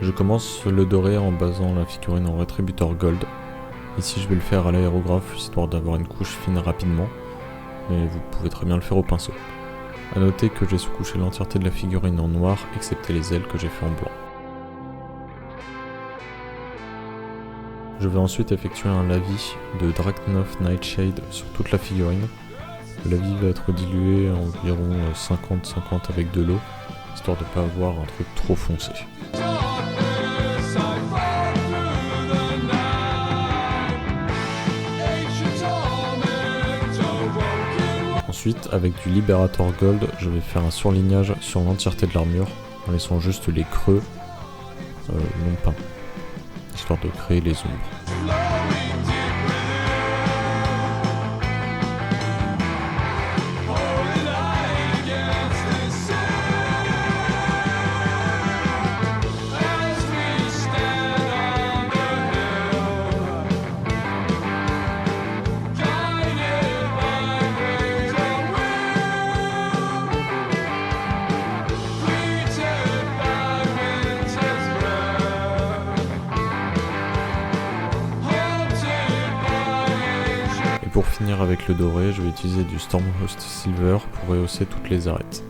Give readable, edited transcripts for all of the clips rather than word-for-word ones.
Je commence le doré en basant la figurine en rétributeur gold. Ici je vais le faire à l'aérographe histoire d'avoir une couche fine rapidement, mais vous pouvez très bien le faire au pinceau. A noter que j'ai sous-couché l'entièreté de la figurine en noir, excepté les ailes que j'ai fait en blanc. Je vais ensuite effectuer un lavis de Draknoth Nightshade sur toute la figurine. Le lavis va être dilué à environ 50-50 avec de l'eau, histoire de ne pas avoir un truc trop foncé. Ensuite, avec du Liberator Gold, je vais faire un surlignage sur l'entièreté de l'armure, en laissant juste les creux non peints, histoire de créer les ombres. Pour finir avec le doré, je vais utiliser du Stormhost Silver pour rehausser toutes les arêtes.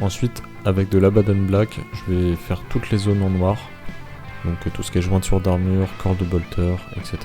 Ensuite, avec de l'Abaddon Black, je vais faire toutes les zones en noir, donc tout ce qui est jointure d'armure, corps de bolter, etc.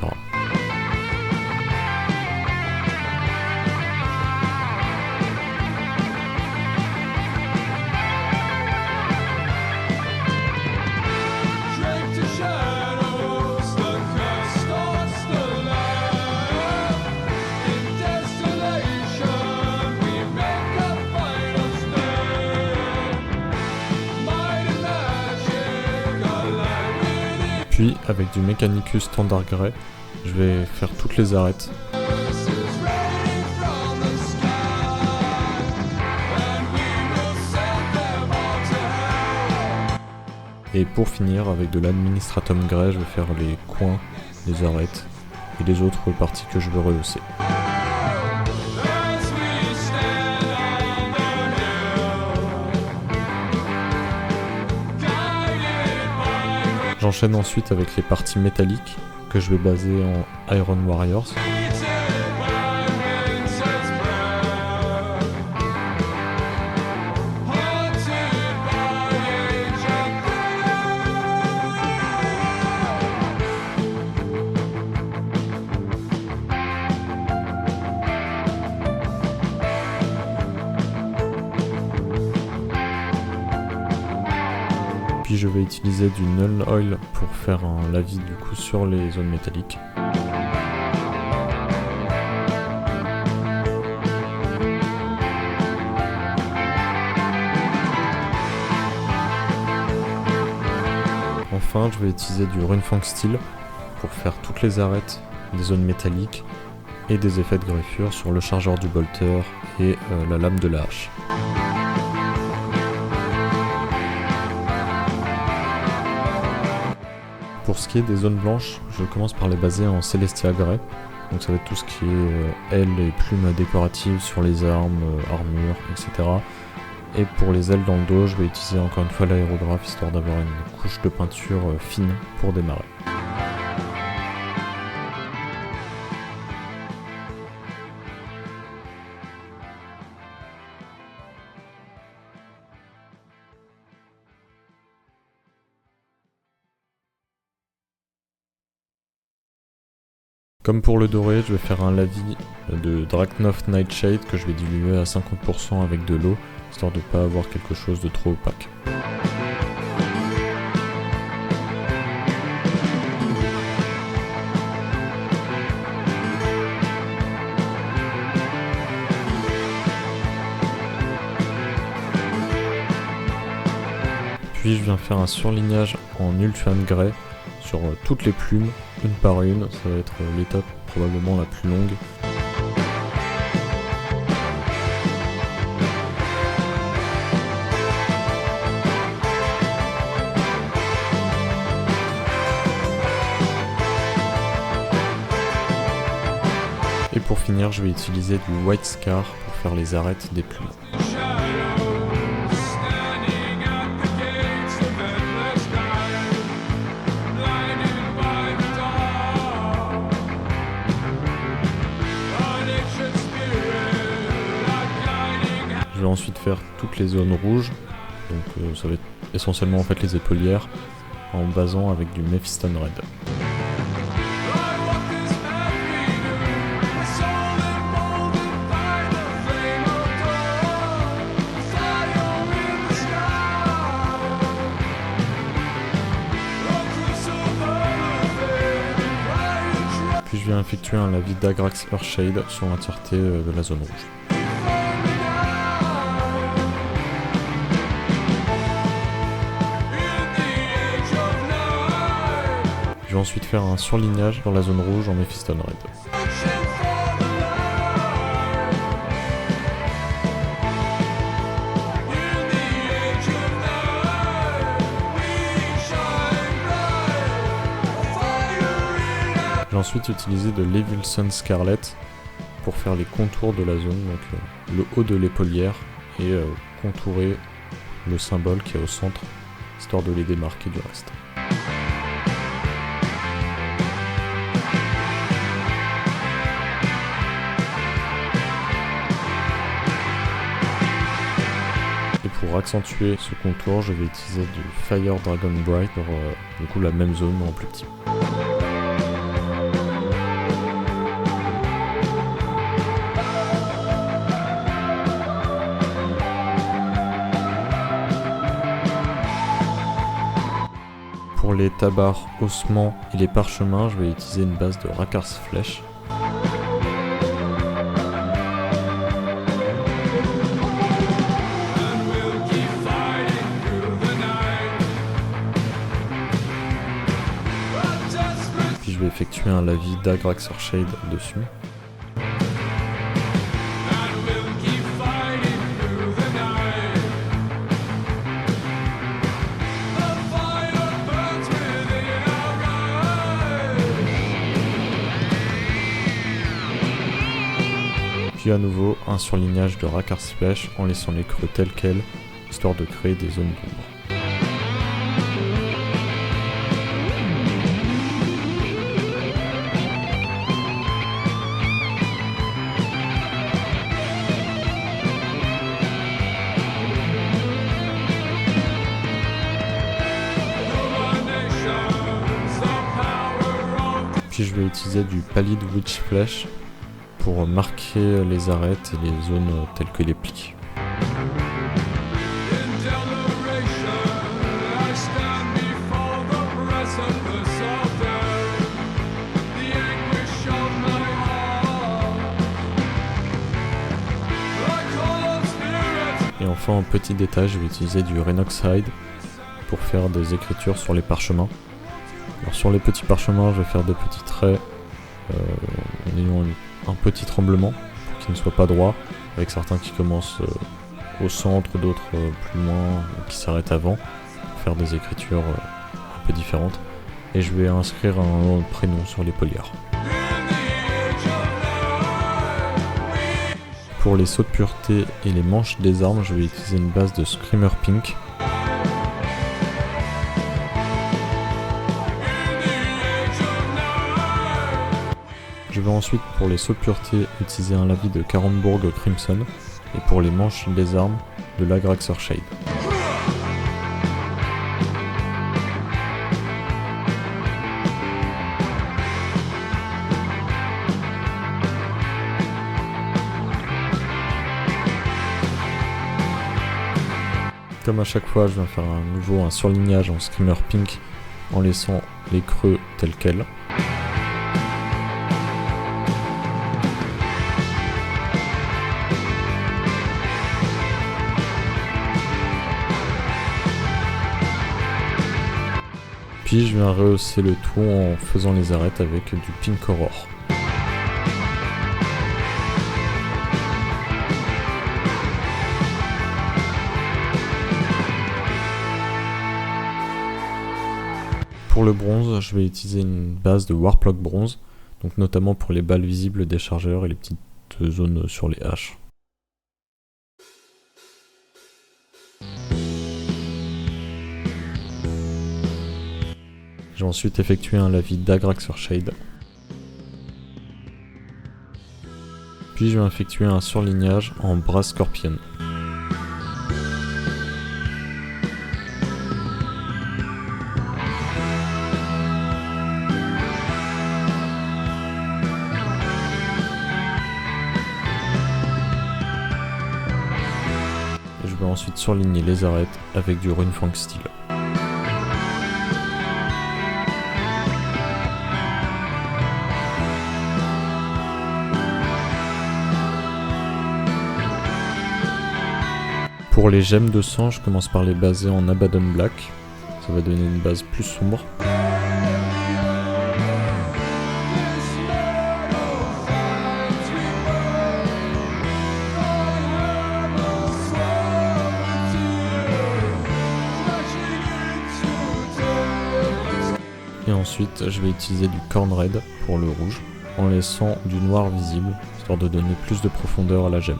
Puis, avec du Mechanicus Standard Grey, je vais faire toutes les arêtes. Et pour finir, avec de l'Administratum Grey, je vais faire les coins, les arêtes et les autres parties que je veux rehausser. J'enchaîne ensuite avec les parties métalliques que je vais baser en Iron Warriors. Puis je vais utiliser du Null Oil pour faire un lavis du coup sur les zones métalliques. Enfin, je vais utiliser du Runefang Steel pour faire toutes les arêtes des zones métalliques et des effets de griffure sur le chargeur du bolter et la lame de la hache. Pour ce qui est des zones blanches, je commence par les baser en Celestia Grey. Donc ça va être tout ce qui est ailes et plumes décoratives sur les armes, armures, etc. Et pour les ailes dans le dos, je vais utiliser encore une fois l'aérographe histoire d'avoir une couche de peinture fine pour démarrer. Comme pour le doré, je vais faire un lavis de Draknoth Nightshade que je vais diluer à 50% avec de l'eau, histoire de ne pas avoir quelque chose de trop opaque. Puis je viens faire un surlignage en Ultuan Grey sur toutes les plumes, une par une. Ça va être l'étape probablement la plus longue. Et pour finir, je vais utiliser du White Scar pour faire les arêtes des plumes. Je vais ensuite faire toutes les zones rouges, donc ça va être essentiellement en fait les épaulières, en basant avec du Mephiston Red. Puis je viens effectuer un lavis d'Agrax Earthshade sur l'entièreté de la zone rouge. Je vais ensuite faire un surlignage dans la zone rouge en Mephiston Red. J'ai ensuite utilisé de l'Evilson Scarlet pour faire les contours de la zone, donc le haut de l'épaulière et contourer le symbole qui est au centre, histoire de les démarquer du reste. Et pour accentuer ce contour, je vais utiliser du Fire Dragon Bright pour du coup la même zone mais en plus petit. Pour les tabards, ossements et les parchemins, je vais utiliser une base de Rakar's Flèche. Puis je vais effectuer un lavis d'Agrax Earthshade dessus. Puis à nouveau un surlignage de Rakar's Flèche en laissant les creux tels quels, histoire de créer des zones d'ombre. Puis je vais utiliser du Pallid Witch Flesh pour marquer les arêtes et les zones telles que les plis. Et enfin en petit détail, je vais utiliser du Renoxhide pour faire des écritures sur les parchemins. Alors sur les petits parchemins, je vais faire des petits traits en ayant un petit tremblement pour qu'il ne soit pas droit, avec certains qui commencent au centre, d'autres plus loin, qui s'arrêtent avant, pour faire des écritures un peu différentes. Et je vais inscrire un prénom sur l'épaulière. Pour les sauts de pureté et les manches des armes, je vais utiliser une base de Screamer Pink. Je vais ensuite, pour les sauts de pureté, utiliser un lavis de Karambourg Crimson, et pour les manches des armes, de l'Agrax Earthshade. Comme à chaque fois, je viens faire à nouveau un surlignage en Screamer Pink en laissant les creux tels quels. Puis je viens rehausser le tout en faisant les arêtes avec du Pink Aurore. Pour le bronze, je vais utiliser une base de Warplock bronze, donc notamment pour les balles visibles des chargeurs et les petites zones sur les haches. J'ai ensuite effectué un lavis d'Agrax sur Shade. Puis je vais effectuer un surlignage en Brass Scorpion. Et je vais ensuite surligner les arêtes avec du Runefang Steel. Pour les gemmes de sang, je commence par les baser en Abaddon Black. Ça va donner une base plus sombre. Et ensuite, je vais utiliser du Corn Red pour le rouge, en laissant du noir visible, histoire de donner plus de profondeur à la gemme.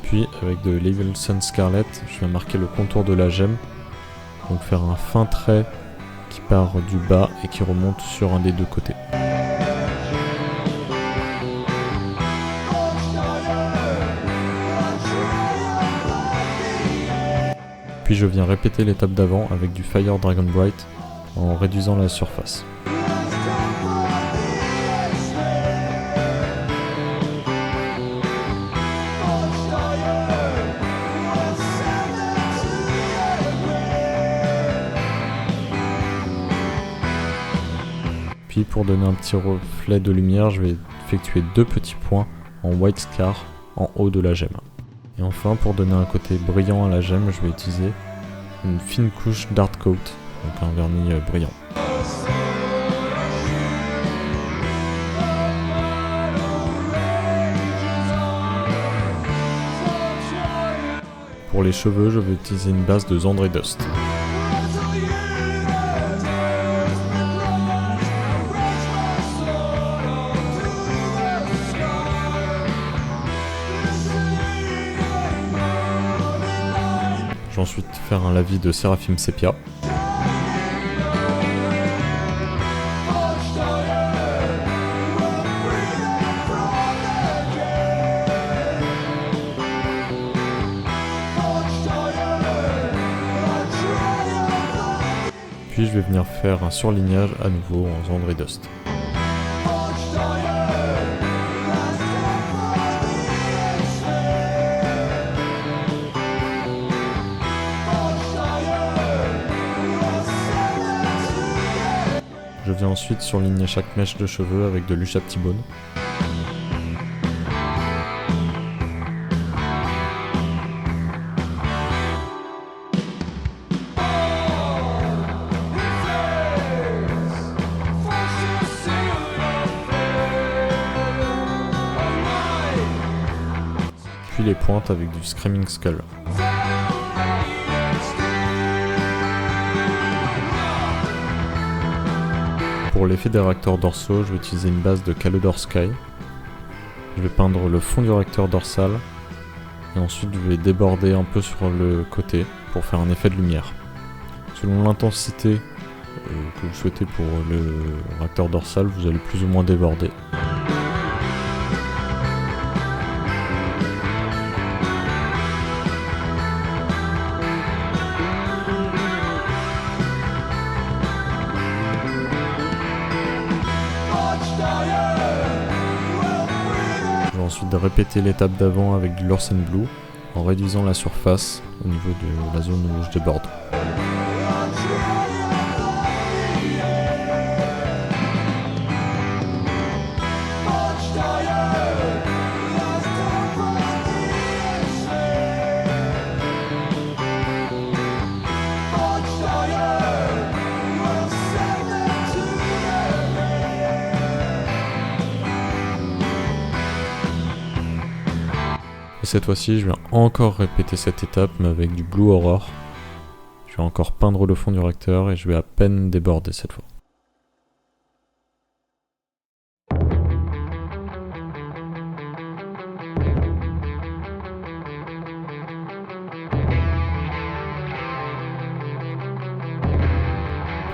Puis avec de l'Evil Sun Scarlet, je vais marquer le contour de la gemme, donc faire un fin trait qui part du bas et qui remonte sur un des deux côtés. Puis je viens répéter l'étape d'avant avec du Fire Dragon Bright en réduisant la surface. Puis pour donner un petit reflet de lumière, je vais effectuer deux petits points en White Scar en haut de la gemme. Et enfin, pour donner un côté brillant à la gemme, je vais utiliser une fine couche Dark Coat, donc un vernis brillant. Pour les cheveux, je vais utiliser une base de Zandri Dust. Je vais ensuite faire un lavis de Seraphim Sepia. Puis je vais venir faire un surlignage à nouveau en Zandri Dust. Je viens ensuite surligner chaque mèche de cheveux avec de l'Ushaptibone. Puis les pointes avec du Screaming Skull. Pour l'effet des réacteurs dorsaux, je vais utiliser une base de Caludor Sky. Je vais peindre le fond du réacteur dorsal et ensuite je vais déborder un peu sur le côté pour faire un effet de lumière. Selon l'intensité que vous souhaitez pour le réacteur dorsal, vous allez plus ou moins déborder. Je vais ensuite répéter l'étape d'avant avec du Lorsen Blue en réduisant la surface au niveau de la zone où je déborde. Et cette fois-ci, je vais encore répéter cette étape, mais avec du Blue Aurore. Je vais encore peindre le fond du réacteur et je vais à peine déborder cette fois.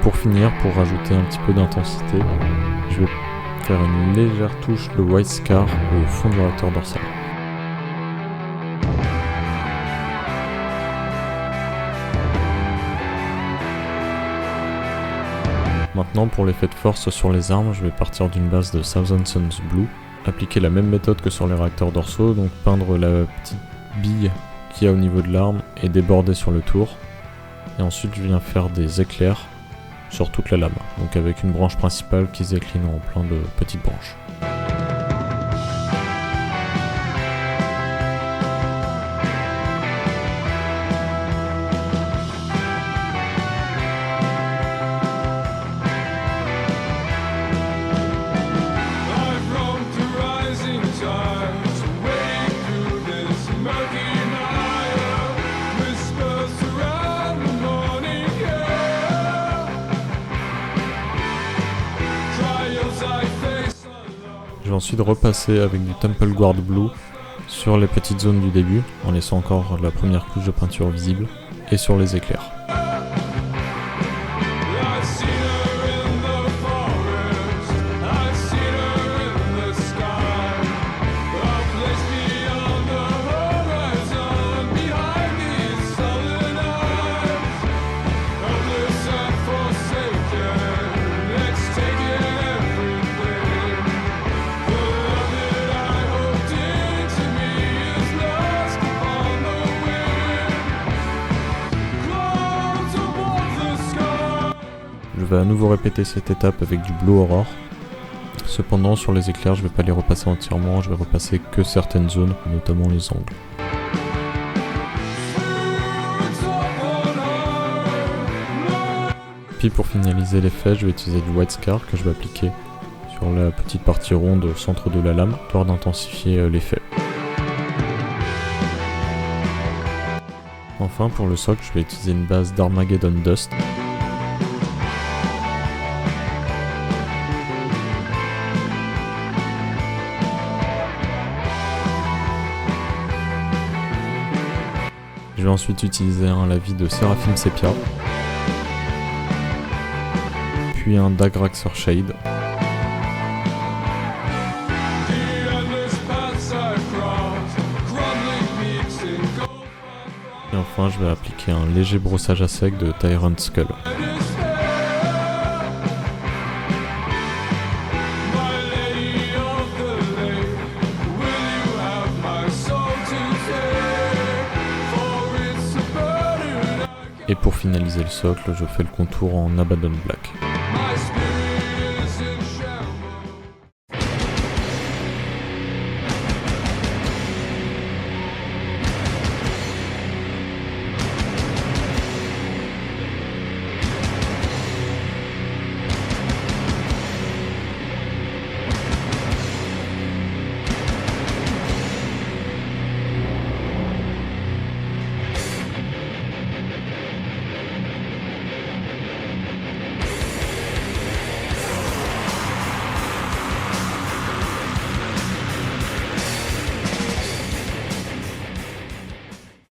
Pour finir, pour rajouter un petit peu d'intensité, je vais faire une légère touche de White Scar au fond du réacteur dorsal. Maintenant, pour l'effet de force sur les armes, je vais partir d'une base de Thousand Suns Blue, appliquer la même méthode que sur les réacteurs dorsaux, donc peindre la petite bille qu'il y a au niveau de l'arme et déborder sur le tour. Et ensuite, je viens faire des éclairs sur toute la lame, donc avec une branche principale qui se décline en plein de petites branches. Je vais ensuite repasser avec du Temple Guard Blue sur les petites zones du début, en laissant encore la première couche de peinture visible, et sur les éclairs. Je vais à nouveau répéter cette étape avec du Blue Aurore. Cependant, sur les éclairs, je ne vais pas les repasser entièrement, je vais repasser que certaines zones, notamment les angles. Puis pour finaliser l'effet, je vais utiliser du White Scar que je vais appliquer sur la petite partie ronde au centre de la lame, histoire d'intensifier l'effet. Enfin, pour le socle, je vais utiliser une base d'Armageddon Dust. Je vais ensuite utiliser un lavis de Seraphim Sepia, puis un Dagraxer Shade, et enfin je vais appliquer un léger brossage à sec de Tyrant Skull. Et pour finaliser le socle, je fais le contour en Abaddon Black.